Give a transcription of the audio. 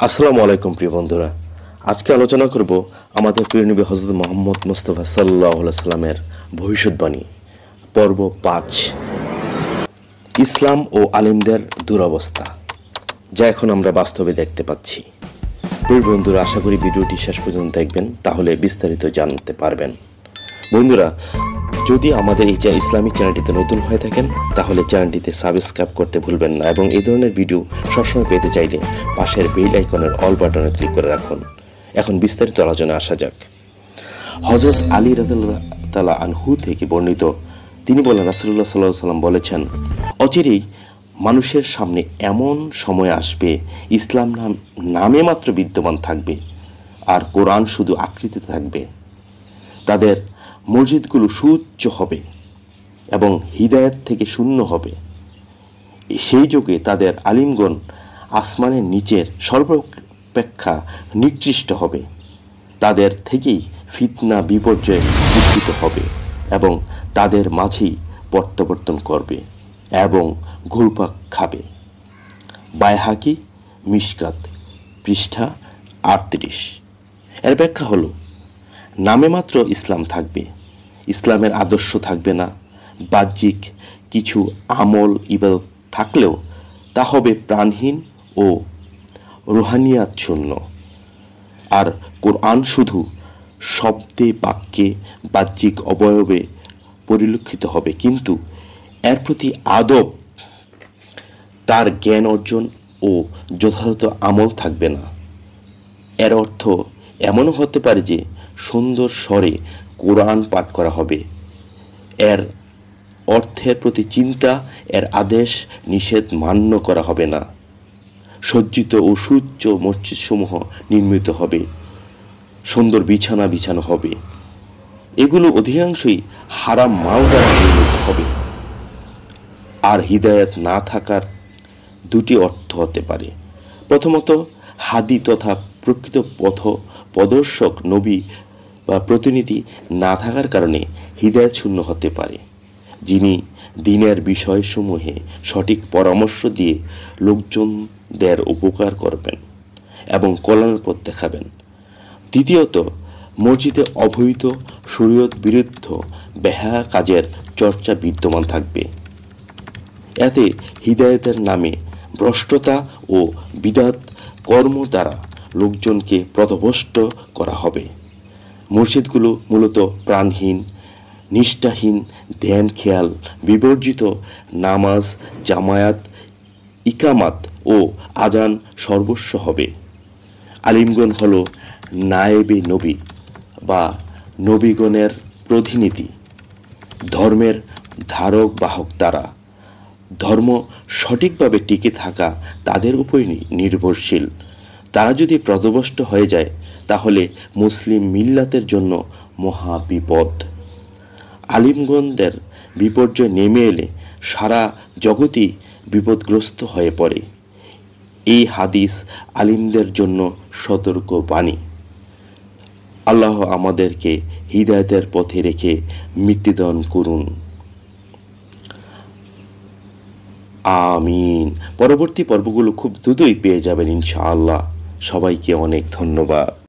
আসসালামু আলাইকুম প্রিয় বন্ধুরা। আজকে আলোচনা করব আমাদের প্রিয় নবী হযরত মুহাম্মদ মুস্তাফা সাল্লাল্লাহু আলাইহি সাল্লামের ভবিষ্যৎবাণী পর্ব ৫, ইসলাম ও আলিমদের দুরবস্থা, যা এখন আমরা বাস্তবে দেখতে পাচ্ছি। প্রিয় বন্ধুরা, আশা করি ভিডিওটি শেষ পর্যন্ত দেখবেন, তাহলে বিস্তারিত জানতে পারবেন। বন্ধুরা, যদি আমাদের এই ইসলামিক চ্যানেলটিতে নতুন হয়ে থাকেন তাহলে চ্যানেলটিতে সাবস্ক্রাইব করতে ভুলবেন না, এবং এই ধরনের ভিডিও সবসময় পেতে চাইলে পাশের বেল আইকনের অল বাটনে ক্লিক করে রাখুন। এখন বিস্তারিত আলোচনায় আসা যাক। হযরত আলী রাদিয়াল্লাহু তাআলা আনহু থেকে বর্ণিত, তিনি বলেন, রাসূলুল্লাহ সাল্লাল্লাহু আলাইহি ওয়াসাল্লাম বলেছেন, অচিরেই মানুষের সামনে এমন সময় আসবে ইসলাম নামে মাত্র বিদ্যমান থাকবে আর কোরআন শুধু আকৃতিতে থাকবে। তাদের মসজিদগুলো সুউচ্চ হবে এবং হিদায়াত থেকে শূন্য হবে। সেই যুগে তাদের আলিমগণ আসমানের নিচের সর্বাপেক্ষা নিকৃষ্ট হবে। তাদের থেকেই ফিতনা বিপর্যয় উদ্ভূত হবে এবং তাদের মাঝেই প্রত্যাবর্তন করবে এবং ঘুরপাক খাবে। বাইহাকি মিশকাত, পৃষ্ঠা 38। এর ব্যাখ্যা হলো, নামে মাত্র ইসলাম থাকবে, ইসলামের আদর্শ থাকবে না। বাহ্যিক কিছু আমল ইবাদত থাকলেও তা হবে প্রাণহীন ও রুহানিয়াত শূন্য। আর কোরআন শুধু শব্দে, বাক্যে, বাহ্যিক অবয়বে পরিলক্ষিত হবে, কিন্তু এর প্রতি আদব, তার জ্ঞান অর্জন ও যথাযথ আমল থাকবে না। এর অর্থ এমনও হতে পারে যে সুন্দর স্বরে কোরআন পাঠ করা হবে, এর অর্থের প্রতি চিন্তা, এর আদেশ নিষেধ মান্য করা হবে না। সজ্জিত ও সুউচ্চ মসজিদসমূহ নির্মিত হবে, সুন্দর বিছানা বিছানো হবে। এগুলো অধিকাংশই হারাম মাল দ্বারা নির্মিত হবে। আর হিদায়াত না থাকার দুটি অর্থ হতে পারে। প্রথমত, হাদি তথা প্রকৃত পথ প্রদর্শক নবী বা প্রতিনিধি না থাকার কারণে হিদায়াত শূন্য হতে পারে, যিনি দ্বীনের বিষয়সমূহে সঠিক পরামর্শ দিয়ে লোকজনদের উপকার করবেন এবং কল্যাণের পথ দেখাবেন। দ্বিতীয়ত, মসজিদে অবৈধ শরীয়ত বিরুদ্ধ বেহায়া কাজের চর্চা বিদ্যমান থাকবে। এতে হিদায়াতের নামে ভ্রষ্টতা ও বিদআত কর্ম দ্বারা লোকজনকে পথভ্রষ্ট করা হবে। মসজিদগুলো মূলত প্রাণহীন, নিষ্ঠাহীন, ধ্যান খেয়াল বিবর্জিত, নামাজ, জামায়াত, ইকামাত ও আজান সর্বস্ব হবে। আলিমগণ হল নায়েবে নবী বা নবীগণের প্রতিনিধি, ধর্মের ধারক বাহক। তারা ধর্ম সঠিকভাবে টিকে থাকা তাদের উপরই নির্ভরশীল। তারা যদি পথভ্রষ্ট হয়ে যায় তাহলে মুসলিম মিল্লাতের জন্য মহা বিপদ। আলিমগণদের বিপর্যয় নেমে এলে সারা জগতই বিপদগ্রস্ত হয়ে পড়ে। এই হাদিস আলিমদের জন্য সতর্ক বাণী। আল্লাহ আমাদেরকে হিদায়াতের পথে রেখে মৃত্যুদান করুন, আমিন। পরবর্তী পর্বগুলো খুব দ্রুতই পেয়ে যাবেন ইনশাআল্লাহ। সবাইকে অনেক ধন্যবাদ।